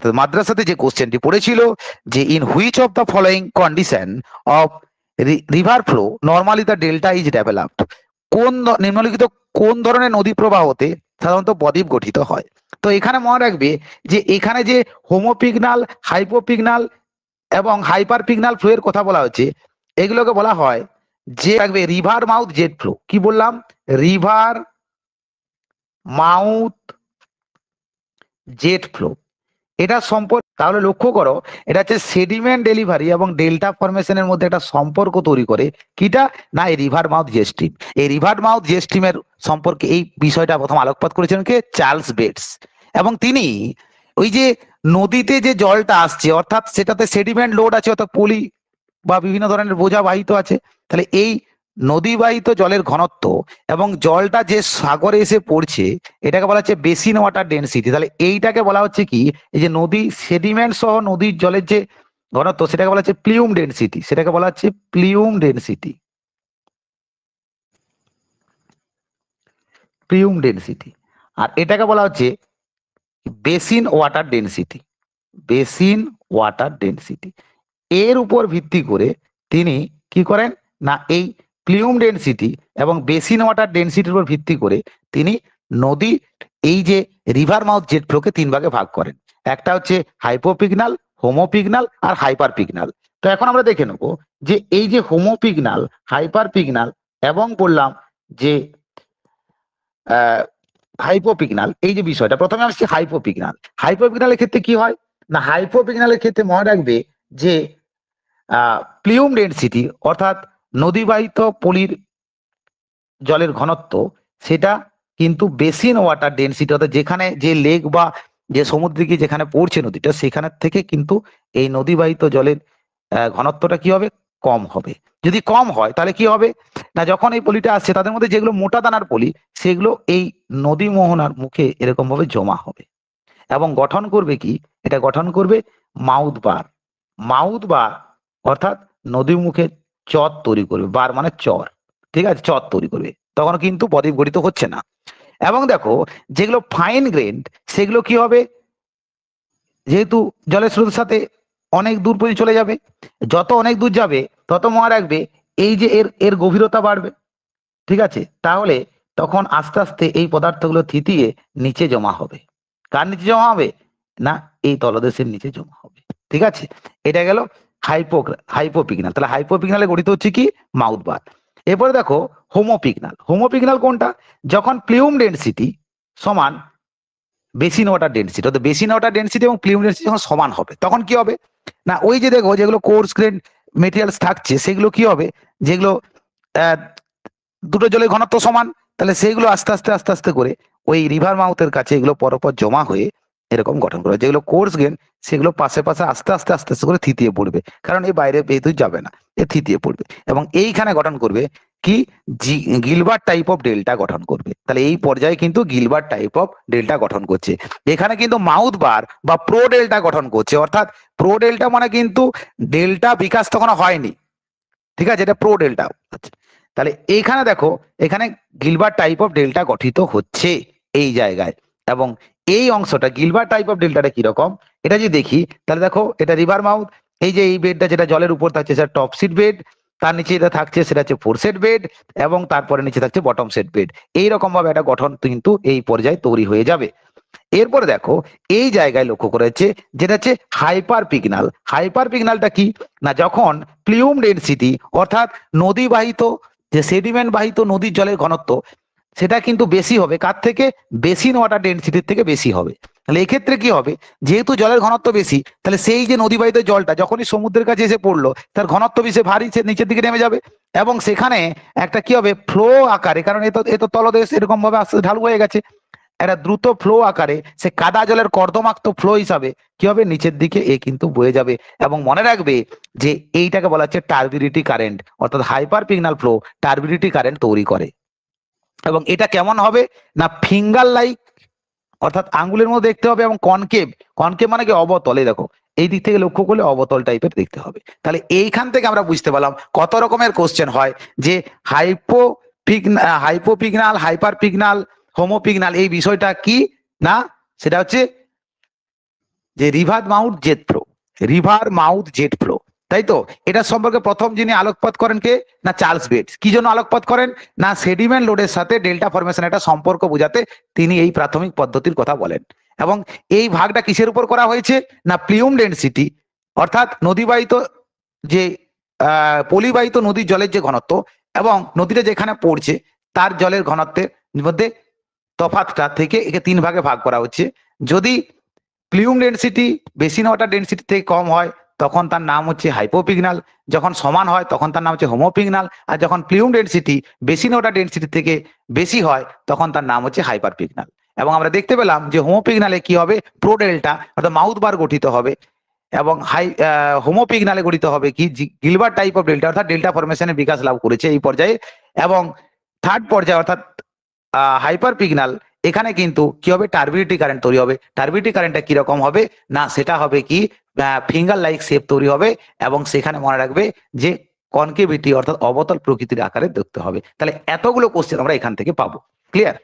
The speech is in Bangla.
তো মাদ্রাসাতে যে কোশ্চেনটি পড়েছিল যে in which of the following condition of river flow normally the delta is developed, নিম্নলিখিত কোন ধরনের নদী প্রবাহতে সাধারণত বদ্বীপ গঠিত হয়। তো এখানে মনে রাখবে যে এখানে যে হোমোপিগনাল, হাইপোপিগনাল এবং হাইপার পিগনাল ফ্লো এর কথা বলা হচ্ছে, এগুলোকে বলা হয় যে রাখবে রিভার মাউথ জেট ফ্লো। কি বললাম? River mouth jet flow. এটা সম্পর্ক তাহলে লক্ষ্য করো, এটা হচ্ছে সেডিমেন্ট ডেলিভারি এবং ডেল্টা ফরমেশনের মধ্যে একটা সম্পর্ক তৈরি করে। কিটা? না, এই রিভার মাউথ জেট স্ট্রিম। এই রিভার মাউথ জেট স্ট্রিমের সম্পর্কে এই বিষয়টা প্রথম আলোকপাত করেছিলেন কে? Charles bets. এবং তিনি ওই যে নদীতে যে জলটা আসছে, অর্থাৎ সেটাতে সেডিমেন্ট লোড আছে, অর্থাৎ পলি বা বিভিন্ন ধরনের বোঝা বাহিত আছে, তাহলে এই নদীবাহিত জলের ঘনত্ব এবং জলটা যে সাগরে এসে পড়ছে এটাকে বলা হচ্ছে বেসিন ওয়াটার ডেনসিটি। তাহলে এইটাকে বলা হচ্ছে কি, এই যে নদী সেডিমেন্ট সহ নদীর জলের যে ঘনত্ব সেটাকে বলা হচ্ছে প্লিউম ডেনসিটি। সেটাকে বলা হচ্ছে প্লিউম ডেনসিটি, প্লিউম ডেনসিটি। আর এটাকে বলা হচ্ছে basin water density, basin water density. এর উপর ভিত্তি করে তিনি কি করেন না, এই প্লিউম ডেনসিটি এবং বেসিন ওয়াটার ডেনসিটির উপর ভিত্তি করে তিনি নদী এই যে রিভার মাউথ জেট ফ্লোকে তিন ভাগে ভাগ করেন। একটা হচ্ছে হাইপোপিগনাল, হোমোপিগনাল আর হাইপার পিগনাল। তো এখন আমরা দেখে নেব যে এই যে হোমোপিগনাল, হাইপার পিগনাল এবং বললাম যে হাইপোপিগনাল, এই যে বিষয়টা প্রথমে আসছে হাইপোপিগনাল। হাইপোপিগনালের ক্ষেত্রে কি হয় না, হাইপোপিগনালের ক্ষেত্রে মনে রাখবে যে প্লিউম ডেনসিটি অর্থাৎ নদীবাহিত পলির জলের ঘনত্ব সেটা কিন্তু বেসিন ওয়াটার ডেনসিটি, অর্থাৎ যেখানে যে লেক বা যে সমুদ্রে গিয়ে যেখানে পড়ছে নদীটা সেখানের থেকে কিন্তু এই নদীবাহিত জলের ঘনত্বটা কি হবে? কম হবে। যদি কম হয় তাহলে কি হবে না, যখন এই পলিটা আসছে তাদের মধ্যে যেগুলো মোটা দানার পলি সেগুলো এই নদী মোহনার মুখে এরকম ভাবে জমা হবে এবং গঠন করবে কি, এটা গঠন করবে মাউথ বার। মাউথ বার অর্থাৎ নদীর মুখে চর তৈরি করবে, বার মানে চর, ঠিক আছে, চর তৈরি করবে, তখন কিন্তু বদ্বীপ গঠিত হচ্ছে না। এবং দেখো যেগুলো ফাইন গ্রেন সেগুলো কি হবে, যেহেতু জলের স্রোতের সাথে অনেক দূর পর্যন্ত চলে যাবে, যত অনেক দূর যাবে তত মনে রাখবে এই যে এর এর গভীরতা বাড়বে, ঠিক আছে, তাহলে তখন আস্তে আস্তে এই পদার্থগুলো থিতিয়ে নিচে জমা হবে। কার নিচে জমা হবে না, এই তলদেশের নিচে জমা হবে, ঠিক আছে। এটা গেল হাইপোপিগনাল। তাহলে হাইপোপিগনালে গঠিত হচ্ছে কি, মাউথ বার। এরপরে দেখো হোমোপিগনাল। হোমোপিগনাল কোনটা? যখন প্লিউম ডেনসিটি সমান বেসিন ওয়াটার ডেনসিটি, অর্থাৎ বেসিন ওয়াটার ডেনসিটি এবং প্লিউম ডেনসিটি যখন সমান হবে তখন কি হবে না, ওই যে দেখো যেগুলো কোর্স গ্রেন মেটেরিয়ালস থাকছে সেগুলো কি হবে, যেগুলো দুটো জলের ঘনত্ব সমান, তাহলে সেইগুলো আস্তে আস্তে আস্তে আস্তে করে ওই রিভার মাউথের কাছে এগুলো পরপর জমা হয়ে এরকম গঠন করবে। যেগুলো কোর্স গ্রেন সেগুলো পাশে পাশে আস্তে আস্তে আস্তে আস্তে করে থিতিয়ে পড়বে, কারণ এই বাইরে বেঁধে যাবে না, এ থিতিয়ে পড়বে এবং এইখানে গঠন করবে কি, গিলবার্ট টাইপ অফ ডেল্টা গঠন করবে। তাহলে এই পর্যায়ে কিন্তু গিলবার্ট টাইপ অফ ডেল্টা গঠন করছে। এখানে কিন্তু মাউথ বার বা প্রো ডেল্টা গঠন করছে, অর্থাৎ প্রো ডেল্টা মানে কিন্তু ডেল্টা বিকাশ তখন হয়নি, ঠিক আছে, এটা প্রো ডেল্টা। তাহলে এইখানে দেখো এখানে গিলবার্ট টাইপ অফ ডেল্টা গঠিত হচ্ছে এই জায়গায়। এবং এই অংশটা গিলবার্ট টাইপ অফ ডেল্টাটা কিরকম এটা যদি দেখি, তাহলে দেখো এটা রিভার মাউথ, এই যে এই বেডটা যেটা জলের উপর থাকছে সেটা টপ সিট বেড, তার নিচে যেটা থাকছে সেটা হচ্ছে ফোর সেট বেড এবং তারপরে নিচে থাকছে বটম সেট বেড। এইরকম ভাবে একটা গঠন কিন্তু এই পর্যায়ে তৈরি হয়ে যাবে। এরপরে দেখো এই জায়গায় লক্ষ্য করেছে যেটা হচ্ছে হাইপার পিগনাল। হাইপার পিগনালটা কি না, যখন প্লিউম ডেনসিটি অর্থাৎ নদী বাহিত যে সেডিমেন্ট বাহিত নদীর জলের ঘনত্ব সেটা কিন্তু বেশি হবে, কার থেকে? বেসিন ওয়াটার ডেনসিটির থেকে বেশি হবে। তাহলে এক্ষেত্রে কি হবে, যেহেতু জলের ঘনত্ব বেশি তাহলে সেই যে নদীবাহিত জলটা যখনই সমুদ্রের কাছে এসে পড়লো তার ঘনত্ব বেশি ভারী, সে নিচের দিকে নেমে যাবে এবং সেখানে একটা কি হবে, ফ্লো আকারে, কারণ এত তলদেশ এরকম ভাবে আস্তে ঢালু হয়ে গেছে, একটা দ্রুত ফ্লো আকারে সে কাদা জলের কর্দমাক্ত ফ্লো হিসাবে কি হবে, নিচের দিকে এ কিন্তু বয়ে যাবে। এবং মনে রাখবে যে এইটাকে বলা হচ্ছে টার্বিডিটি কারেন্ট, অর্থাৎ হাইপার পিগনাল ফ্লো টার্বিডিটি কারেন্ট তৈরি করে। এবং এটা কেমন হবে না, ফিঙ্গার লাইক, অর্থাৎ আঙ্গুলের মধ্যে দেখতে হবে এবং কনকেভ। কনকেভ মানে কি, অবতল। এই দেখো এই দিক থেকে লক্ষ্য করলে অবতল টাইপের দেখতে হবে। তাহলে এইখান থেকে আমরা বুঝতে পারলাম কত রকমের কোশ্চেন হয়, যে হাইপোপিগনাল, হাইপার পিগনাল, হোমোপিগনাল এই বিষয়টা কি না, সেটা হচ্ছে যে রিভার মাউথ জেট ফ্লো, তাই তো? এটা সম্পর্কে প্রথম যিনি আলোকপাত করেন কে? না চার্লস বেটস। কি জন্য আলোকপাত করেন? না সেডিমেন্ট লোডের সাথে ডেল্টা ফরমেশন একটা সম্পর্ক বোঝাতে তিনি এই প্রাথমিক পদ্ধতির কথা বলেন। এবং এই ভাগটা কিসের উপর করা হয়েছে? না প্লিউম ডেন্সিটি, অর্থাৎ নদীবাহিত যে পলিবাহিত নদীর জলের যে ঘনত্ব এবং নদীটা যেখানে পড়ছে তার জলের ঘনত্বের মধ্যে তফাৎটা থেকে একে 3 ভাগে ভাগ করা হচ্ছে। যদি প্লিউম ডেন্সিটি বেসিন ওয়াটার ডেন্সিটি থেকে কম হয় তখন তার নাম হচ্ছে হাইপোপিগনাল, যখন সমান হয় তখন তার নাম হচ্ছে হোমোপিগনাল, আর যখন প্লিউম ডেন্সিটি বেসিন ওয়াটার ডেন্সিটি থেকে বেশি হয় তখন তার নাম হচ্ছে হাইপারপিগনাল। এবং আমরা দেখতে পেলাম যে হোমোপিগনালে কি হবে? প্রোডেল্টা অর্থাৎ মাউথ বার গঠিত হবে, এবং হোমোপিগনালে গঠিত হবে কি গিলবার্ট টাইপ অফ ডেল্টা, অর্থাৎ ডেল্টা ফরমেশনের বিকাশ লাভ করেছে এই পর্যায়ে। এবং থার্ড পর্যায়ে অর্থাৎ হাইপারপিগনাল, এখানে কিন্তু কি হবে? টার্বিডিটি কারেন্ট তৈরি হবে। টার্বিডিটি কারেন্টটা কিরকম হবে? না সেটা হবে কি ফিঙ্গার লাইক শেপ তৈরি হবে, এবং সেখানে মনে রাখবে যে কনকেভিটি অর্থাৎ অবতল প্রকৃতির আকারে দেখতে হবে। তাহলে এতগুলো কোশ্চেন আমরা এখান থেকে পাবো। ক্লিয়ার?